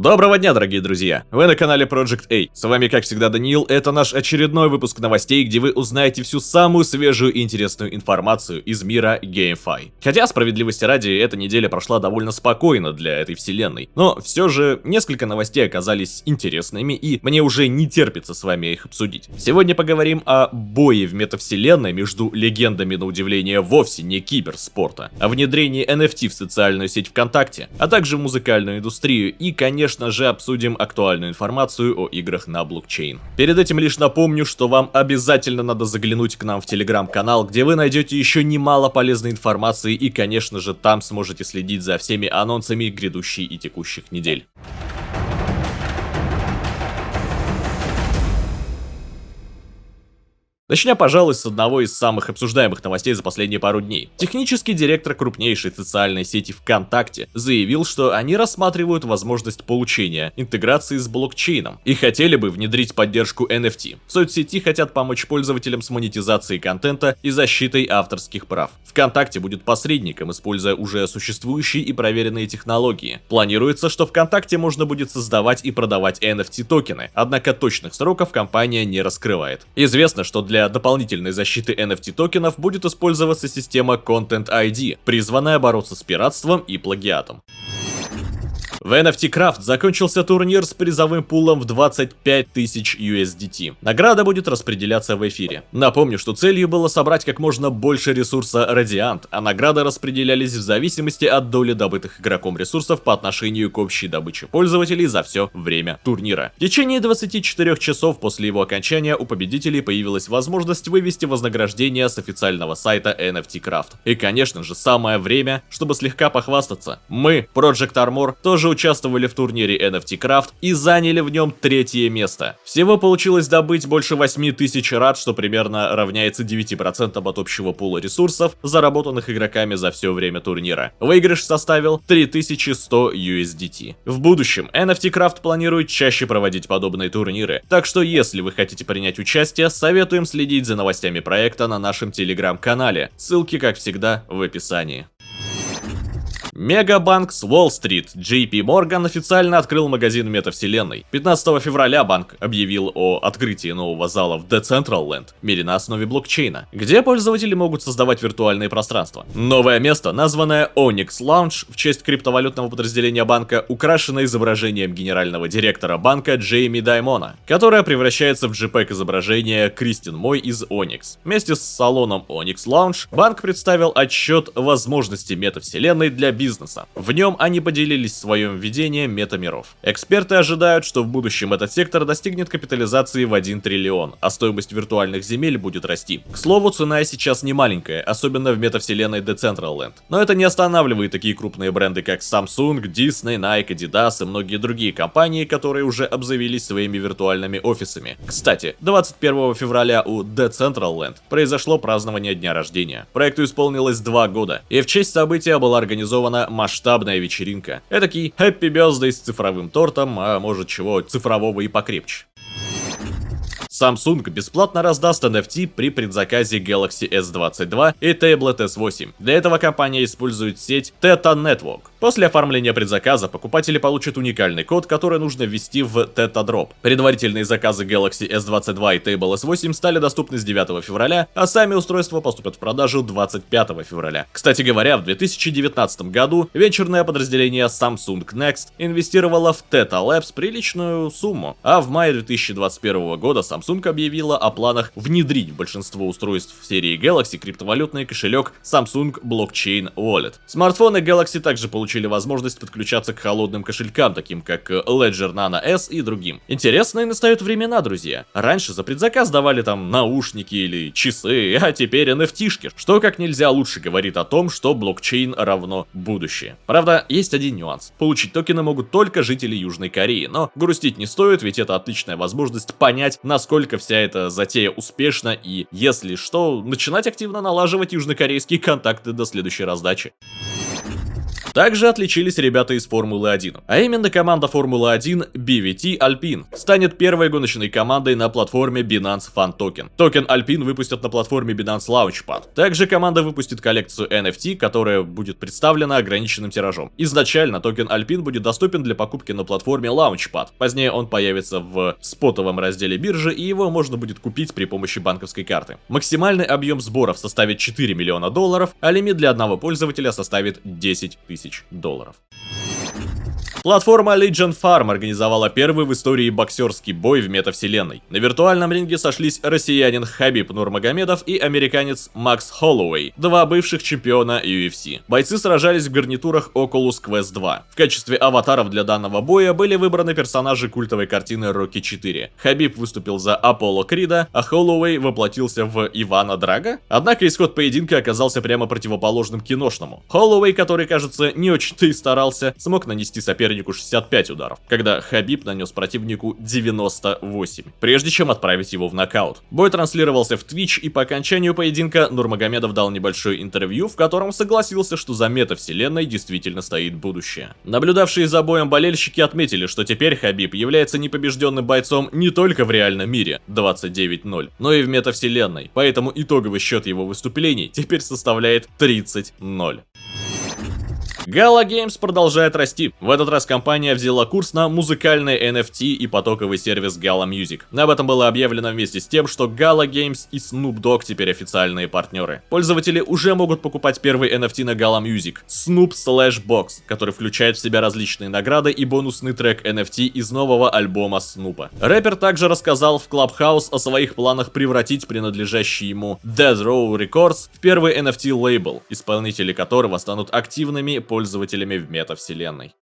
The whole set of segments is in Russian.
Доброго дня, дорогие друзья! Вы на канале Project A. С вами, как всегда, Даниил. Это наш очередной выпуск новостей, где вы узнаете всю самую свежую и интересную информацию из мира GameFi. Хотя, справедливости ради, эта неделя прошла довольно спокойно для этой вселенной. Но все же, несколько новостей оказались интересными, и мне уже не терпится с вами их обсудить. Сегодня поговорим о бое в метавселенной между легендами, на удивление, вовсе не киберспорта, о внедрении NFT в социальную сеть ВКонтакте, а также в музыкальную индустрию и, конечно же, обсудим актуальную информацию о играх на блокчейн. Перед этим лишь напомню, что вам обязательно надо заглянуть к нам в телеграм-канал, где вы найдете еще немало полезной информации и, конечно же, там сможете следить за всеми анонсами грядущей и текущих недель. Начнем, пожалуй, с одного из самых обсуждаемых новостей за последние пару дней. Технический директор крупнейшей социальной сети ВКонтакте заявил, что они рассматривают возможность получения интеграции с блокчейном и хотели бы внедрить поддержку NFT. В соцсети хотят помочь пользователям с монетизацией контента и защитой авторских прав. ВКонтакте будет посредником, используя уже существующие и проверенные технологии. Планируется, что ВКонтакте можно будет создавать и продавать NFT-токены, однако точных сроков компания не раскрывает. Известно, что для дополнительной защиты NFT токенов будет использоваться система Content ID, призванная бороться с пиратством и плагиатом. В NFT Craft закончился турнир с призовым пулом в 25 тысяч USDT. Награда будет распределяться в эфире. Напомню, что целью было собрать как можно больше ресурса Radiant, а награды распределялись в зависимости от доли добытых игроком ресурсов по отношению к общей добыче пользователей за все время турнира. В течение 24 часов после его окончания у победителей появилась возможность вывести вознаграждение с официального сайта NFT Craft. И, конечно же, самое время, чтобы слегка похвастаться. Мы, Project Armor, тоже участвовали в турнире NFT Craft и заняли в нем 3-е место. Всего получилось добыть больше 8000 рад, что примерно равняется 9% от общего пула ресурсов, заработанных игроками за все время турнира. Выигрыш составил 3100 USDT. В будущем NFT Craft планирует чаще проводить подобные турниры, так что если вы хотите принять участие, советуем следить за новостями проекта на нашем телеграм-канале. Ссылки, как всегда, в описании. Мегабанк с Уолл-стрит JP Morgan официально открыл магазин метавселенной. 15 февраля банк объявил о открытии нового зала в Decentraland, мире на основе блокчейна, где пользователи могут создавать виртуальные пространства. Новое место, названное Onyx Lounge в честь криптовалютного подразделения банка, украшено изображением генерального директора банка Джейми Даймона, которое превращается в JPEG-изображение Кристин Мой из Onyx. Вместе с салоном Onyx Lounge банк представил отчет возможностей метавселенной для бизнеса. В нем они поделились своим видением метамиров. Эксперты ожидают, что в будущем этот сектор достигнет капитализации в 1 триллион, а стоимость виртуальных земель будет расти. К слову, цена сейчас не маленькая, особенно в метавселенной Decentraland. Но это не останавливает такие крупные бренды, как Samsung, Disney, Nike, Adidas и многие другие компании, которые уже обзавелись своими виртуальными офисами. Кстати, 21 февраля у Decentraland произошло празднование дня рождения. Проекту исполнилось 2 года, и в честь события была организована масштабная вечеринка. Этакий Happy Birthday с цифровым тортом, а может чего цифрового и покрепче. Samsung бесплатно раздаст NFT при предзаказе Galaxy S22 и Tablet S8. Для этого компания использует сеть Theta Network. После оформления предзаказа покупатели получат уникальный код, который нужно ввести в Theta Drop. Предварительные заказы Galaxy S22 и Table S8 стали доступны с 9 февраля, а сами устройства поступят в продажу 25 февраля. Кстати говоря, в 2019 году венчурное подразделение Samsung Next инвестировало в Theta Labs приличную сумму, а в мае 2021 года Samsung объявила о планах внедрить в большинство устройств в серии Galaxy криптовалютный кошелек Samsung Blockchain Wallet. Смартфоны Galaxy также получили возможность подключаться к холодным кошелькам, таким как Ledger Nano S и другим. Интересные настают времена, друзья. Раньше за предзаказ давали там наушники или часы, а теперь NFT-шки, что как нельзя лучше говорит о том, что блокчейн равно будущее. Правда, есть один нюанс. Получить токены могут только жители Южной Кореи, но грустить не стоит, ведь это отличная возможность понять, насколько вся эта затея успешна и, если что, начинать активно налаживать южнокорейские контакты до следующей раздачи. Также отличились ребята из Формулы-1, а именно команда Формулы-1 BVT Alpine станет первой гоночной командой на платформе Binance Fan Token. Токен Alpine выпустят на платформе Binance Launchpad. Также команда выпустит коллекцию NFT, которая будет представлена ограниченным тиражом. Изначально токен Alpine будет доступен для покупки на платформе Launchpad. Позднее он появится в спотовом разделе биржи, и его можно будет купить при помощи банковской карты. Максимальный объем сборов составит $4 миллиона, а лимит для одного пользователя составит $10 тысяч. Платформа Legion Farm организовала первый в истории боксерский бой в метавселенной. На виртуальном ринге сошлись россиянин Хабиб Нурмагомедов и американец Макс Холлоуэй, два бывших чемпиона UFC. Бойцы сражались в гарнитурах Oculus Quest 2. В качестве аватаров для данного боя были выбраны персонажи культовой картины Rocky 4. Хабиб выступил за Аполло Крида, а Холлоуэй воплотился в Ивана Драга. Однако исход поединка оказался прямо противоположным киношному. Холлоуэй, который, кажется, не очень-то и старался, смог нанести сопернику 65 ударов, когда Хабиб нанес противнику 98, прежде чем отправить его в нокаут. Бой транслировался в Twitch, и по окончанию поединка Нурмагомедов дал небольшое интервью, в котором согласился, что за метавселенной действительно стоит будущее. Наблюдавшие за боем болельщики отметили, что теперь Хабиб является непобежденным бойцом не только в реальном мире 29-0, но и в метавселенной, поэтому итоговый счет его выступлений теперь составляет 30-0. Gala Games продолжает расти. В этот раз компания взяла курс на музыкальные NFT и потоковый сервис Gala Music. Об этом было объявлено вместе с тем, что Gala Games и Snoop Dogg теперь официальные партнеры. Пользователи уже могут покупать первый NFT на Gala Music — Snoop/Box, который включает в себя различные награды и бонусный трек NFT из нового альбома Снупа. Рэпер также рассказал в Clubhouse о своих планах превратить принадлежащий ему Death Row Records в первый NFT лейбл, исполнители которого станут активными пользователями в метавселенной.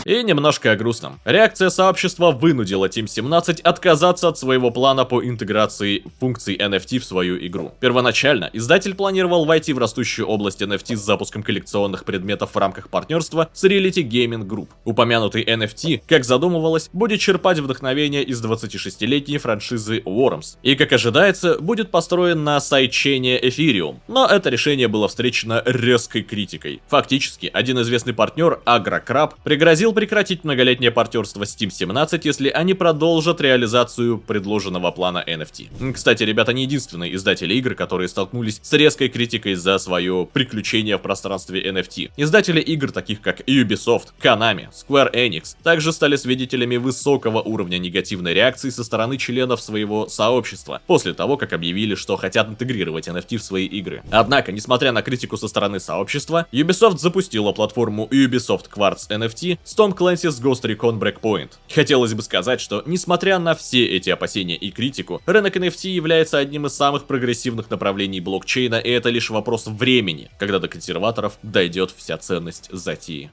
И немножко о грустном. Реакция сообщества вынудила Team 17 отказаться от своего плана по интеграции функций NFT в свою игру. Первоначально издатель планировал войти в растущую область NFT с запуском коллекционных предметов в рамках партнерства с Reality Gaming Group. Упомянутый NFT, как задумывалось, будет черпать вдохновение из 26-летней франшизы Worms, и, как ожидается, будет построен на сайдчейне Ethereum. Но это решение было встречено резкой критикой. Фактически, один известный партнер, AgroCrab, пригрозил прекратить многолетнее партнерство с Team 17, если они продолжат реализацию предложенного плана NFT. Кстати, ребята не единственные издатели игр, которые столкнулись с резкой критикой за свое приключение в пространстве NFT. Издатели игр, таких как Ubisoft, Konami, Square Enix, также стали свидетелями высокого уровня негативной реакции со стороны членов своего сообщества, после того, как объявили, что хотят интегрировать NFT в свои игры. Однако, несмотря на критику со стороны сообщества, Ubisoft запустила платформу Ubisoft Quartz NFT с Tom Clancy's Ghost Recon Breakpoint. Хотелось бы сказать, что, несмотря на все эти опасения и критику, рынок NFT является одним из самых прогрессивных направлений блокчейна, и это лишь вопрос времени, когда до консерваторов дойдет вся ценность затеи.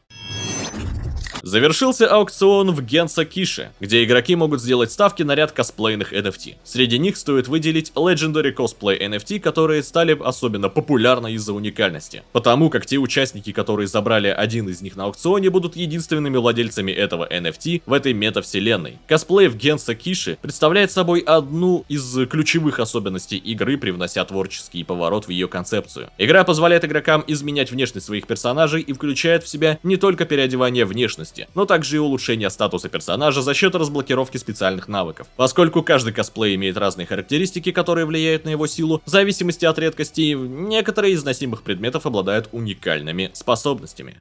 Завершился аукцион в Генса Кише, где игроки могут сделать ставки на ряд косплейных NFT. Среди них стоит выделить Legendary Cosplay NFT, которые стали особенно популярны из-за уникальности. Потому как те участники, которые забрали один из них на аукционе, будут единственными владельцами этого NFT в этой метавселенной. Косплей в Генса Кише представляет собой одну из ключевых особенностей игры, привнося творческий поворот в ее концепцию. Игра позволяет игрокам изменять внешность своих персонажей и включает в себя не только переодевание внешности, но также и улучшение статуса персонажа за счет разблокировки специальных навыков. Поскольку каждый косплей имеет разные характеристики, которые влияют на его силу, в зависимости от редкости, некоторые из носимых предметов обладают уникальными способностями.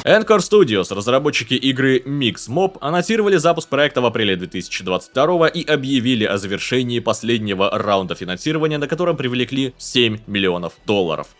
Encore Studios, разработчики игры Mixmob, анонсировали запуск проекта в апреле 2022 и объявили о завершении последнего раунда финансирования, на котором привлекли $7 миллионов.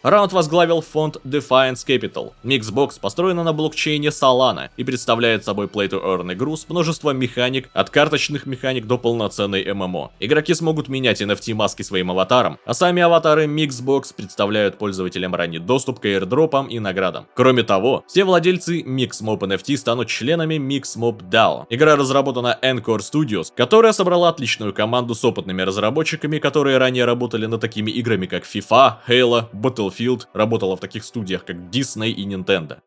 Раунд возглавил фонд Defiance Capital. Mixbox построена на блокчейне Solana и представляет собой play-to-earn игру с множеством механик, от карточных механик до полноценной ММО. Игроки смогут менять NFT-маски своим аватарам, а сами аватары Mixbox представляют пользователям ранний доступ к airdropам и наградам. Кроме того, все владельцы Mixmob NFT станут членами Mixmob DAO. Игра разработана Encore Studios, которая собрала отличную команду с опытными разработчиками, которые ранее работали над такими играми как FIFA, Halo, Battlefield, работала в таких студиях как Disney и Nintendo.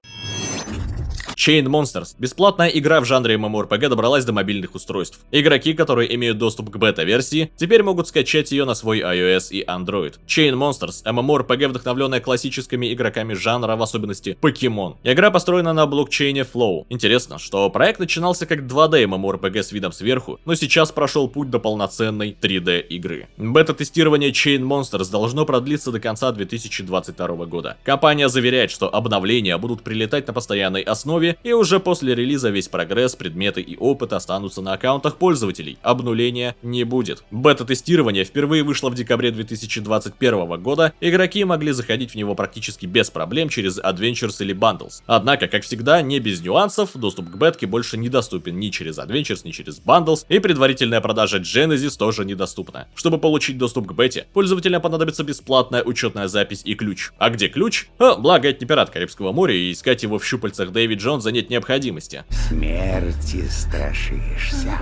Chain Monsters. Бесплатная игра в жанре MMORPG добралась до мобильных устройств. Игроки, которые имеют доступ к бета-версии, теперь могут скачать ее на свой iOS и Android. Chain Monsters — MMORPG, вдохновленная классическими игроками жанра, в особенности Pokemon. Игра построена на блокчейне Flow. Интересно, что проект начинался как 2D MMORPG с видом сверху, но сейчас прошел путь до полноценной 3D игры. Бета-тестирование Chain Monsters должно продлиться до конца 2022 года. Компания заверяет, что обновления будут прилетать на постоянной основе, и уже после релиза весь прогресс, предметы и опыт останутся на аккаунтах пользователей. Обнуления не будет. Бета-тестирование впервые вышло в декабре 2021 года, игроки могли заходить в него практически без проблем через Adventures или Bundles. Однако, как всегда, не без нюансов, доступ к бетке больше недоступен ни через Adventures, ни через Bundles, и предварительная продажа Genesis тоже недоступна. Чтобы получить доступ к бете, пользователям понадобится бесплатная учетная запись и ключ. А где ключ? Благо, это не пират Карибского моря, и искать его в щупальцах Дэви Джонса нет необходимости. Смерти страшишься.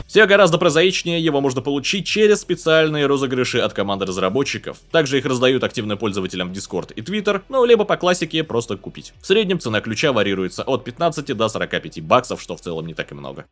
Все гораздо прозаичнее, его можно получить через специальные розыгрыши от команды разработчиков. Также их раздают активным пользователям в Discord и Twitter, ну либо по классике просто купить. В среднем цена ключа варьируется от 15 до 45 баксов, что в целом не так и много.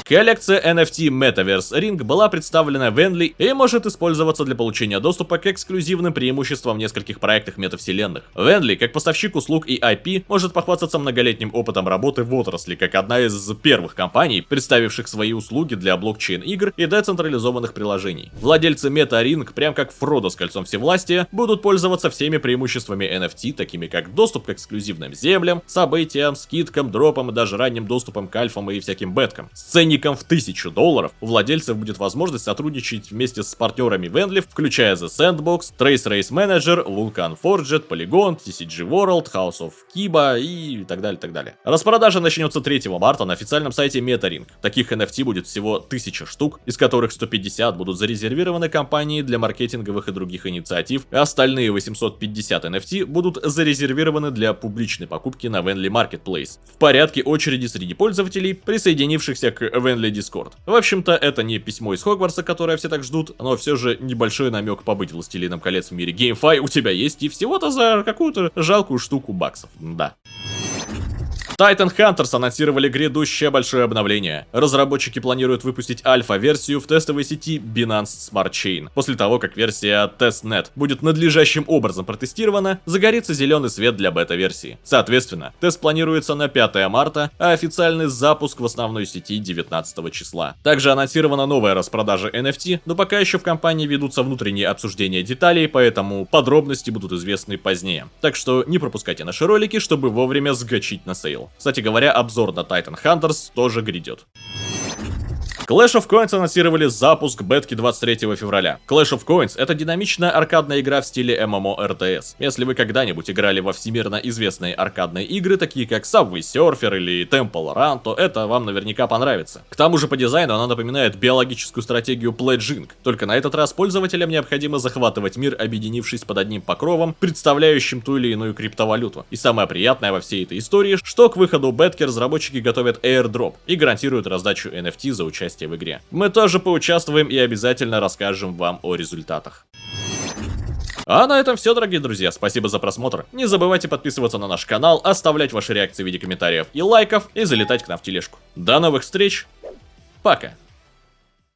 Коллекция NFT Metaverse Ring была представлена в Венли и может использоваться для получения доступа к эксклюзивным преимуществам в нескольких проектах метавселенных. Венли, как поставщик услуг и IP, может похвастаться многолетним опытом работы в отрасли, как одна из первых компаний, представивших свои услуги для блокчейн-игр и децентрализованных приложений. Владельцы Meta Ring, прям как Фродо с кольцом всевластия, будут пользоваться всеми преимуществами NFT, такими как доступ к эксклюзивным землям, событиям, скидкам, дропам и даже ранним доступом к альфам и всяким беткам. С ценником в $1000 у владельцев будет возможность сотрудничать вместе с партнерами Венли, включая The Sandbox, Trace Race Manager, Vulcan Forged, Polygon, TCG World, House of Kiba и так далее, так далее. Распродажа начнется 3 марта на официальном сайте MetaRing. Таких NFT будет всего 1000 штук, из которых 150 будут зарезервированы компанией для маркетинговых и других инициатив, а остальные 850 NFT будут зарезервированы для публичной покупки на Venly Marketplace в порядке очереди среди пользователей, присоединившихся к Venly Discord. В общем-то, это не письмо из Хогвартса, которое все так ждут, но все же небольшой намек побыть Властелином колец в мире GameFi у тебя есть, и всего-то за какую-то жалкую штуку баксов. Да. Titan Hunters анонсировали грядущее большое обновление. Разработчики планируют выпустить альфа-версию в тестовой сети Binance Smart Chain. После того, как версия Testnet будет надлежащим образом протестирована, загорится зеленый свет для бета-версии. Соответственно, тест планируется на 5 марта, а официальный запуск в основной сети 19 числа. Также анонсирована новая распродажа NFT, но пока еще в компании ведутся внутренние обсуждения деталей, поэтому подробности будут известны позднее. Так что не пропускайте наши ролики, чтобы вовремя сгочить на сейл. Кстати говоря, обзор на Titan Hunters тоже грядет. Clash of Coins анонсировали запуск бетки 23 февраля. Clash of Coins — это динамичная аркадная игра в стиле MMORTS. Если вы когда-нибудь играли во всемирно известные аркадные игры, такие как Subway Surfer или Temple Run, то это вам наверняка понравится. К тому же по дизайну она напоминает биологическую стратегию Pledging, только на этот раз пользователям необходимо захватывать мир, объединившись под одним покровом, представляющим ту или иную криптовалюту. И самое приятное во всей этой истории, что к выходу бетки разработчики готовят airdrop и гарантируют раздачу NFT за участие в игре. Мы тоже поучаствуем и обязательно расскажем вам о результатах. А на этом все, дорогие друзья. Спасибо за просмотр. Не забывайте подписываться на наш канал, оставлять ваши реакции в виде комментариев и лайков и залетать к нам в тележку. До новых встреч. Пока.